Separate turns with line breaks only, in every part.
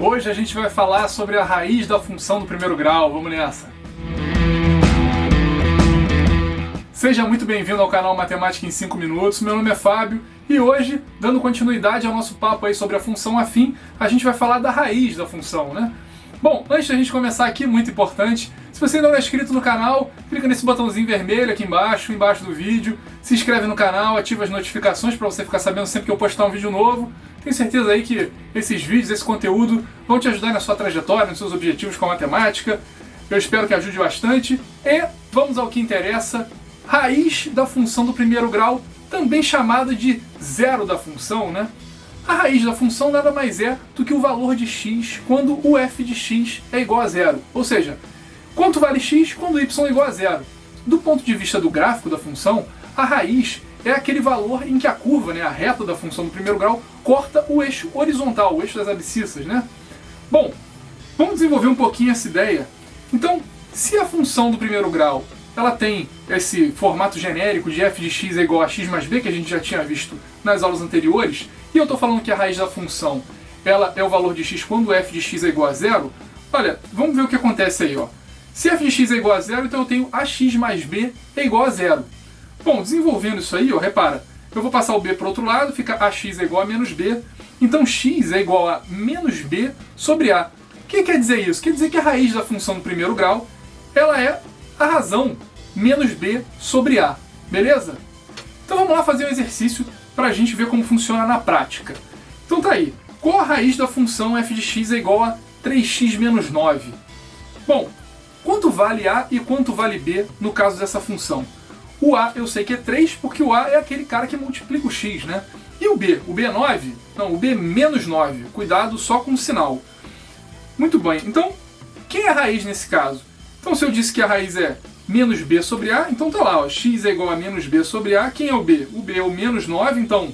Hoje a gente vai falar sobre a raiz da função do primeiro grau. Vamos nessa! Seja muito bem-vindo ao canal Matemática em 5 Minutos. Meu nome é Fábio e hoje, dando continuidade ao nosso papo aí sobre a função afim, a gente vai falar da raiz da função, né? Bom, antes da gente começar aqui, muito importante, se você ainda não é inscrito no canal, clica nesse botãozinho vermelho aqui embaixo do vídeo, se inscreve no canal, ativa as notificações para você ficar sabendo sempre que eu postar um vídeo novo. Tenho certeza aí que esses vídeos, esse conteúdo vão te ajudar na sua trajetória, nos seus objetivos com a matemática. Eu espero que ajude bastante. E vamos ao que interessa, raiz da função do primeiro grau, também chamada de zero da função, né? A raiz da função nada mais é do que o valor de x quando o f de x é igual a zero. Ou seja, quanto vale x quando y é igual a zero. Do ponto de vista do gráfico da função, a raiz é aquele valor em que a curva, né, a reta da função do primeiro grau, corta o eixo horizontal, o eixo das abscissas, né? Bom, vamos desenvolver um pouquinho essa ideia. Então, se a função do primeiro grau ela tem esse formato genérico de f de x é igual a x mais b, que a gente já tinha visto nas aulas anteriores, e eu estou falando que a raiz da função ela é o valor de x quando f de x é igual a zero, olha, vamos ver o que acontece aí, ó. Se f de x é igual a zero, então eu tenho ax mais b é igual a zero. Bom, desenvolvendo isso aí, ó, repara, eu vou passar o b para o outro lado, fica ax é igual a menos b, então x é igual a menos b sobre a. O que quer dizer isso? Quer dizer que a raiz da função do primeiro grau ela é a razão menos b sobre a, beleza? Então vamos lá fazer um exercício para a gente ver como funciona na prática. Então tá aí, qual a raiz da função f de x é igual a 3x menos 9? Bom, quanto vale a e quanto vale b no caso dessa função? O a eu sei que é 3 porque o a é aquele cara que multiplica o x, né? E o b? O b é 9? Não, o b é menos 9. Cuidado só com o sinal. Muito bem, então quem é a raiz nesse caso? Então se eu disse que a raiz é menos b sobre a, então tá lá, ó, x é igual a menos b sobre a. Quem é o b? O b é o menos 9, então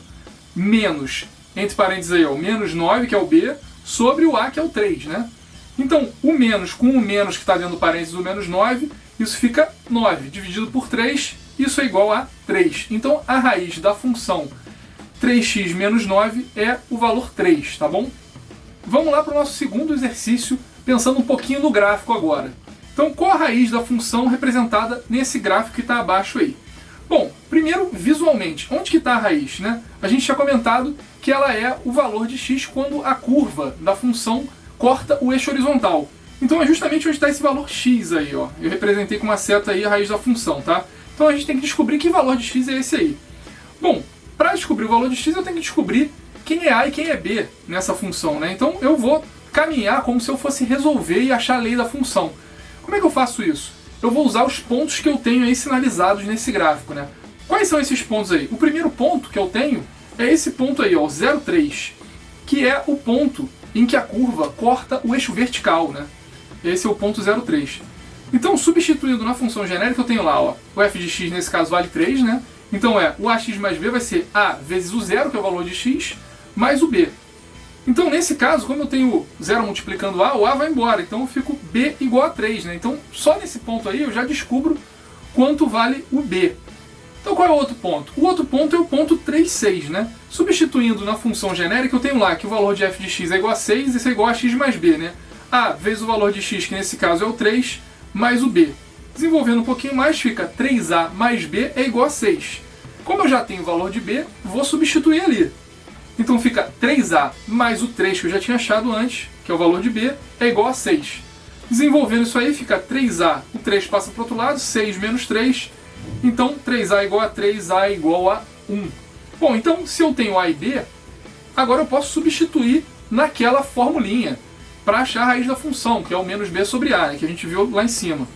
menos, entre parênteses aí, ó, o menos 9, que é o b, sobre o a, que é o 3, né? Então, o menos com o menos que está dentro do parênteses do menos 9, isso fica 9, dividido por 3, isso é igual a 3. Então, a raiz da função 3x menos 9 é o valor 3, tá bom? Vamos lá para o nosso segundo exercício, pensando um pouquinho no gráfico agora. Então, qual a raiz da função representada nesse gráfico que está abaixo aí? Bom, primeiro, visualmente, onde que está a raiz, né? A gente tinha comentado que ela é o valor de x quando a curva da função corta o eixo horizontal. Então é justamente onde está esse valor x aí, ó. Eu representei com uma seta aí a raiz da função, tá? Então a gente tem que descobrir que valor de x é esse aí. Bom, para descobrir o valor de x eu tenho que descobrir quem é a e quem é b nessa função, né? Então eu vou caminhar como se eu fosse resolver e achar a lei da função. Como é que eu faço isso? Eu vou usar os pontos que eu tenho aí sinalizados nesse gráfico, né? Quais são esses pontos aí? O primeiro ponto que eu tenho é esse ponto aí, ó, 0,3, que é o ponto em que a curva corta o eixo vertical, né? Esse é o ponto 0,3. Então, substituindo na função genérica, eu tenho lá, ó, o f de x nesse caso vale 3, né? Então o ax mais b vai ser a vezes o zero, que é o valor de x, mais o b. Então, nesse caso, como eu tenho 0 multiplicando a, o a vai embora. Então, eu fico b igual a 3, né? Então, só nesse ponto aí eu já descubro quanto vale o b. Então, qual é o outro ponto? O outro ponto é o ponto 3,6, né? Substituindo na função genérica, eu tenho lá que o valor de f de x é igual a 6, e isso é igual a x mais b, né? A vezes o valor de x, que nesse caso é o 3, mais o b. Desenvolvendo um pouquinho mais, fica 3a mais b é igual a 6. Como eu já tenho o valor de b, vou substituir ali. Então fica 3a mais o 3 que eu já tinha achado antes, que é o valor de b, é igual a 6. Desenvolvendo isso aí, fica 3a, o 3 passa para o outro lado, 6 menos 3, então 3a igual a 3a igual a 1. Bom, então se eu tenho a e b, agora eu posso substituir naquela formulinha para achar a raiz da função, que é o menos b sobre a, né, que a gente viu lá em cima.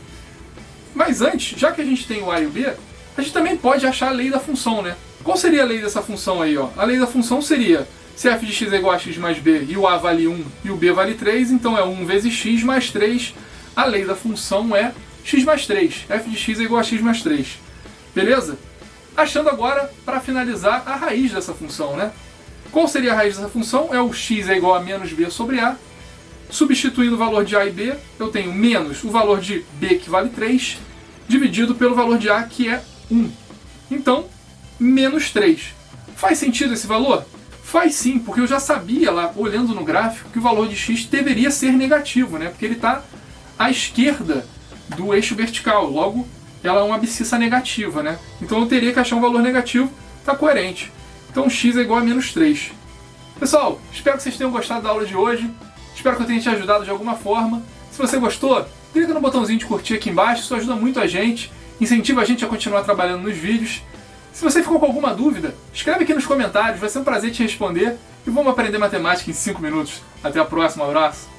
Mas antes, já que a gente tem o a e o b, a gente também pode achar a lei da função, né? Qual seria a lei dessa função aí, ó? A lei da função seria, se f de x é igual a x mais b e o a vale 1 e o b vale 3, então é 1 vezes x mais 3. A lei da função é x mais 3. f de x é igual a x mais 3. Beleza? Achando agora, para finalizar, a raiz dessa função, né? Qual seria a raiz dessa função? É o x é igual a menos b sobre a. Substituindo o valor de a e b, eu tenho menos o valor de b, que vale 3, dividido pelo valor de a, que é 1. Então, menos 3. Faz sentido esse valor? Faz sim, porque eu já sabia lá, olhando no gráfico, que o valor de x deveria ser negativo, né? Porque ele está à esquerda do eixo vertical, logo ela é uma abscissa negativa, né? Então eu teria que achar um valor negativo, está coerente. Então x é igual a menos 3. Pessoal, espero que vocês tenham gostado da aula de hoje, espero que eu tenha te ajudado de alguma forma. Se você gostou, clica no botãozinho de curtir aqui embaixo, isso ajuda muito a gente, incentiva a gente a continuar trabalhando nos vídeos. Se você ficou com alguma dúvida, escreve aqui nos comentários, vai ser um prazer te responder e vamos aprender matemática em 5 minutos. Até a próxima, abraço!